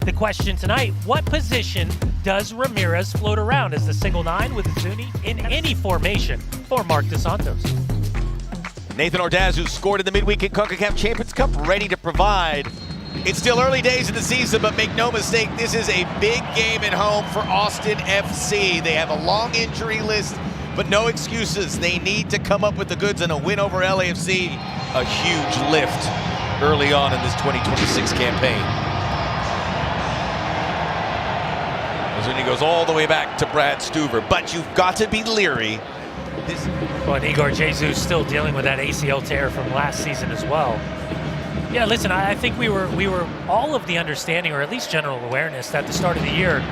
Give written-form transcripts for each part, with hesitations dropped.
The question tonight, what position does Ramirez float around as the single nine with Zuni in any formation for Marc Dos Santos? Nathan Ordaz, who scored in the midweek CONCACAF Champions Cup, ready to provide. It's still early days in the season, but make no mistake, this is a big game at home for Austin FC. They have a long injury list, but no excuses. They need to come up with the goods, and a win over LAFC, a huge lift early on in this 2026 campaign. Zuni goes all the way back to Brad Stuver, but you've got to be leery. But Igor Jesus still dealing with that ACL tear from last season as well. Yeah, listen, I think we were all of the understanding, or at least general awareness, that at the start of the year,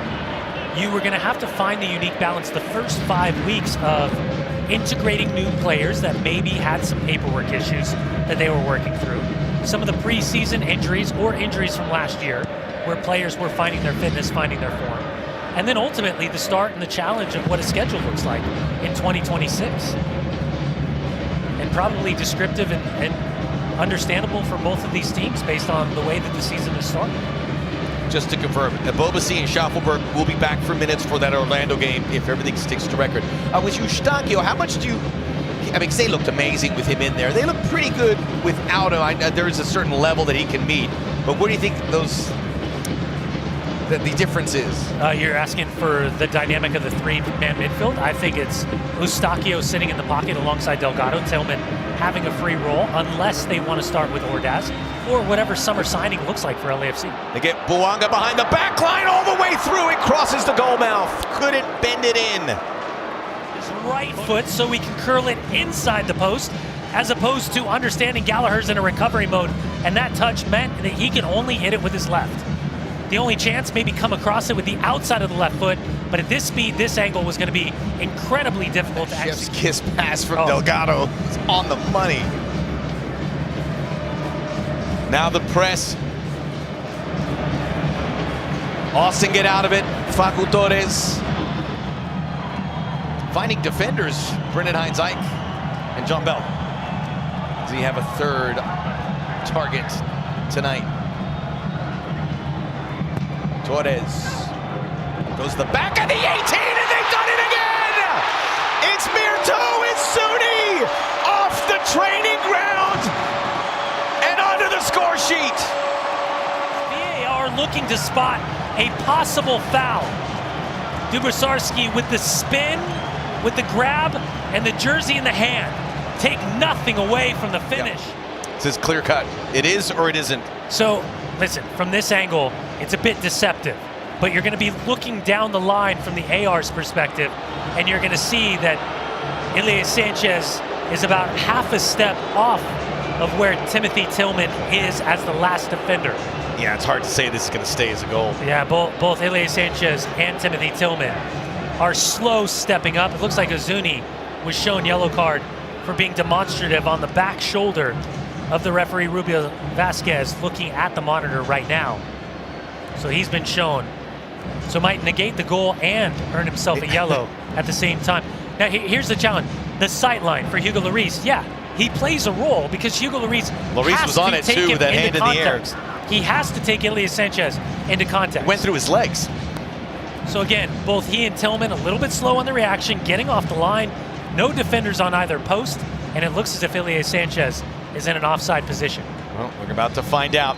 you were going to have to find the unique balance the first 5 weeks of integrating new players that maybe had some paperwork issues that they were working through. Some of the preseason injuries or injuries from last year where players were finding their fitness, finding their form. And then ultimately the start and the challenge of what a schedule looks like in 2026. And probably descriptive and understandable for both of these teams based on the way that the season has started. Just to confirm, Abobasi and Schaffelberg will be back for minutes for that Orlando game if everything sticks to record. With Eustachio, how much do you... I mean, they looked amazing with him in there. They look pretty good without him. There is a certain level that he can meet. But what do you think the difference is? You're asking for the dynamic of the three-man midfield. I think it's Eustachio sitting in the pocket alongside Delgado, Tillman having a free role, unless they want to start with Ordaz, or whatever summer signing looks like for LAFC. They get Bouanga behind the back line all the way through. It crosses the goal mouth. Couldn't bend it in. His right foot so we can curl it inside the post, as opposed to understanding Gallagher's in a recovery mode, and that touch meant that he can only hit it with his left. The only chance maybe come across it with the outside of the left foot, but at this speed, this angle was going to be incredibly difficult to Chef's execute. kiss pass from Delgado. It's on the money. Now the press. Austin get out of it. Facu Torres. Finding defenders, Brendan Hines-Ike and John Bell. Does he have a third target tonight? Torres goes to the back of the 18, and they've done it again! It's Mirto, it's Zuni, off the training ground and onto the score sheet. VAR looking to spot a possible foul. Dubasarski with the spin, with the grab, and the jersey in the hand. Take nothing away from the finish. Yeah. This is clear cut. It is or it isn't. So, listen, from this angle, it's a bit deceptive, but you're going to be looking down the line from the AR's perspective, and you're going to see that Ilie Sanchez is about half a step off of where Timothy Tillman is as the last defender. Yeah, it's hard to say this is going to stay as a goal. Yeah, both Ilie Sanchez and Timothy Tillman are slow stepping up. It looks like Zuni was shown yellow card for being demonstrative on the back shoulder of the referee Rubio Vasquez, looking at the monitor right now. So he's been shown. So might negate the goal and earn himself a yellow at the same time. Now here's the challenge. The sight line for Hugo Lloris, yeah, he plays a role because Hugo Lloris was on it too, with that hand in the air. He has to take Ilie Sanchez into context. Went through his legs. So again, both he and Tillman a little bit slow on the reaction, getting off the line. No defenders on either post, and it looks as if Ilie Sanchez is in an offside position. Well, we're about to find out.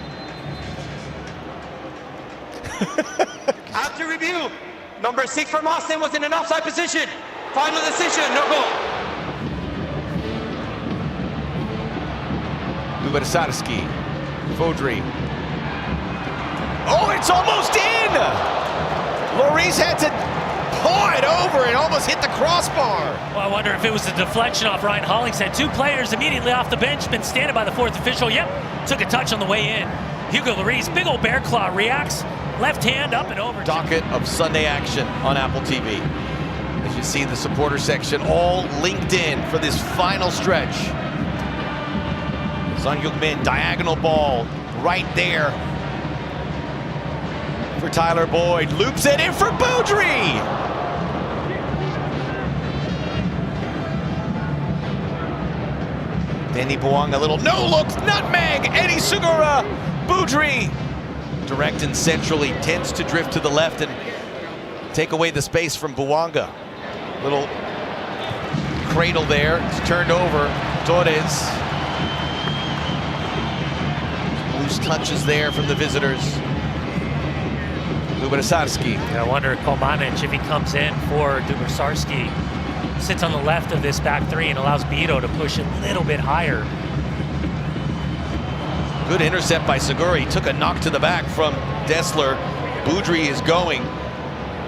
After review, number 6 from Austin was in an offside position. Final decision, no goal. Dubasarski, Fodry. Oh, it's almost in! Lloris had to paw it over and almost hit the crossbar. Well, I wonder if it was a deflection off Ryan Hollingshead. Two players immediately off the bench, been standing by the fourth official. Yep, took a touch on the way in. Hugo Lloris, big old bear claw, reacts, left hand up and over. Docket of Sunday action on Apple TV. As you see the supporter section all linked in for this final stretch. Son Heung-min, diagonal ball right there for Tyler Boyd. Loops it in for Boudry. Danny Bouanga, a little no look, nutmeg, Eddie Sugura, Boudry direct and centrally, tends to drift to the left and take away the space from Bouanga. Little cradle there, it's turned over. Torres. Loose touches there from the visitors. Dubrsarski. I wonder, Komanic, if he comes in for Dubrsarski, sits on the left of this back three and allows Bito to push a little bit higher. Good intercept by Segura. He took a knock to the back from Dessler. Boudry is going.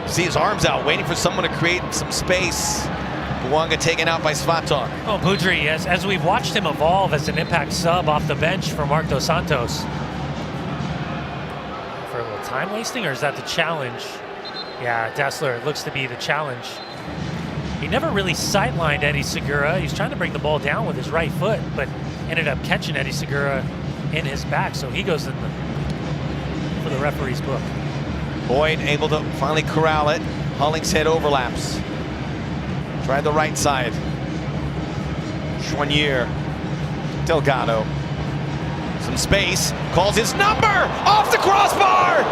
See his arms out, waiting for someone to create some space. Bouanga taken out by Svatok. Oh, Boudry, as we've watched him evolve as an impact sub off the bench for Marc Dos Santos. For a little time wasting, or is that the challenge? Yeah, Dessler looks to be the challenge. He never really sightlined Eddie Segura. He's trying to bring the ball down with his right foot, but ended up catching Eddie Segura in his back, so he goes in for the referee's book. Boyd able to finally corral it. Hollingshead overlaps. Try the right side. Choinière. Delgado. Some space. Calls his number! Off the crossbar!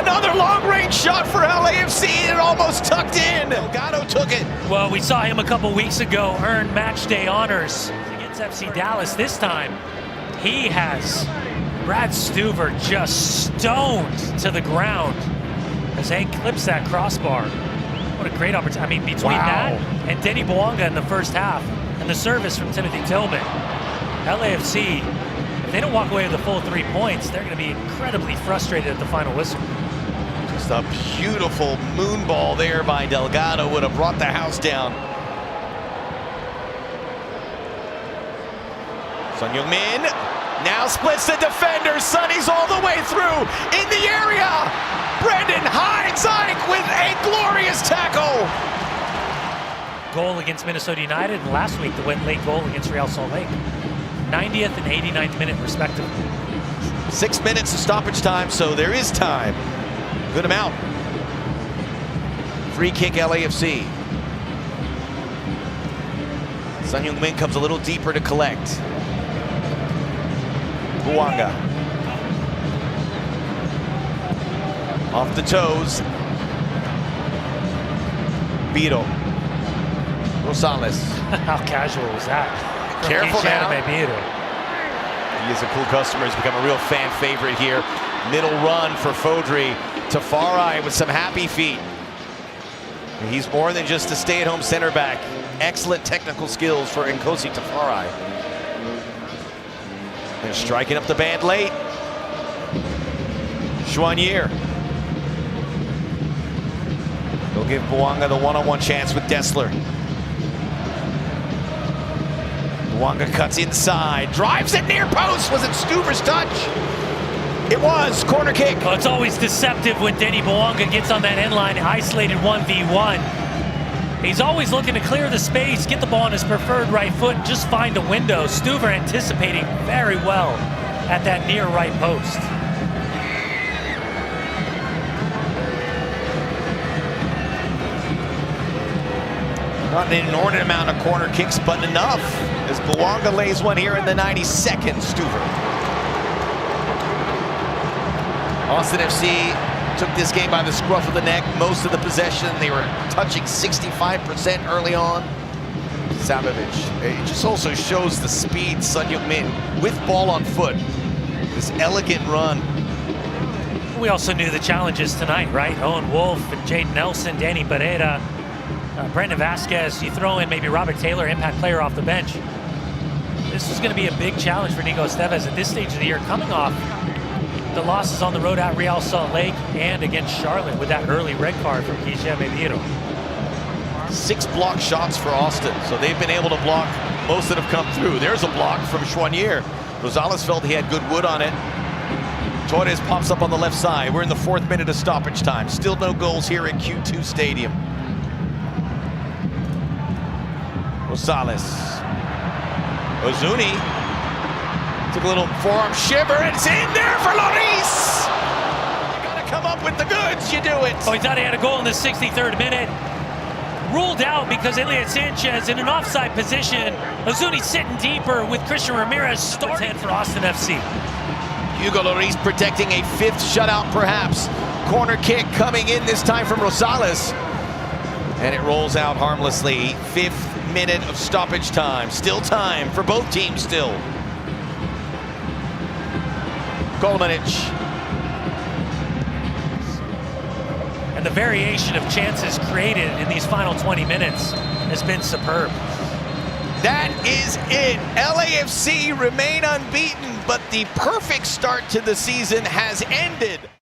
Another long-range shot for LAFC, and it almost tucked in. Delgado took it. Well, we saw him a couple weeks ago earn match day honors against FC Dallas. This time, he has Brad Stuver just stoned to the ground as Hank clips that crossbar. What a great opportunity. I mean, between that and Denny Bouanga in the first half and the service from Timothy Tillman, LAFC, if they don't walk away with the full 3 points, they're going to be incredibly frustrated at the final whistle. Just a beautiful moon ball there by Delgado would have brought the house down. Son Heung-min now splits the defender. Sonny's all the way through in the area. Brendan Hines-Ike with a glorious tackle. Goal against Minnesota United, and last week the late goal against Real Salt Lake. 90th and 89th minute respectively. 6 minutes of stoppage time, so there is time. Good amount. Free kick LAFC. Son Heung-min comes a little deeper to collect. Bouanga. Off the toes. Bito. Rosales. How casual was that? Careful now. Bito. He is a cool customer. He's become a real fan favorite here. Middle run for Fodry. Tafari with some happy feet. He's more than just a stay-at-home center back. Excellent technical skills for Nkosi Tafari. They're striking up the band late. Choinière. They'll give Bouanga the one-on-one chance with Dessler. Bouanga cuts inside, drives it near post. Was it Stuver's touch? It was. Corner kick. Well, it's always deceptive when Denny Bouanga gets on that end line, isolated 1v1. He's always looking to clear the space, get the ball on his preferred right foot, and just find a window. Stuver anticipating very well at that near right post. Not an inordinate amount of corner kicks, but enough as Bouanga lays one here in the 92nd. Stuver. Austin FC took this game by the scruff of the neck. Most of the possession, they were touching 65% early on. Sabovic. It just also shows the speed. Son Heung-min with ball on foot. This elegant run. We also knew the challenges tonight, right? Owen Wolf and Jaden Nelson, Danny Pereira, Brandon Vasquez. You throw in maybe Robert Taylor, impact player off the bench. This is going to be a big challenge for Nico Estevez at this stage of the year, coming off the losses on the road at Real Salt Lake and against Charlotte with that early red card from Guilherme Bito. 6 block shots for Austin, so they've been able to block most that have come through. There's a block from Choinière. Rosales felt he had good wood on it. Torres pops up on the left side. We're in the 4th minute of stoppage time. Still no goals here at Q2 Stadium. Rosales. Ozuni took a little forearm shiver, and it's in there for Lloris! You gotta come up with the goods, you do it! Oh, he thought he had a goal in the 63rd minute. Ruled out because Elliot Sanchez in an offside position. Ozuni sitting deeper with Christian Ramirez starting for Austin FC. Hugo Lloris protecting a fifth shutout, perhaps. Corner kick coming in this time from Rosales. And it rolls out harmlessly. 5th minute of stoppage time. Still time for both teams still. Kolmanic. And the variation of chances created in these final 20 minutes has been superb. That is it. LAFC remain unbeaten, but the perfect start to the season has ended.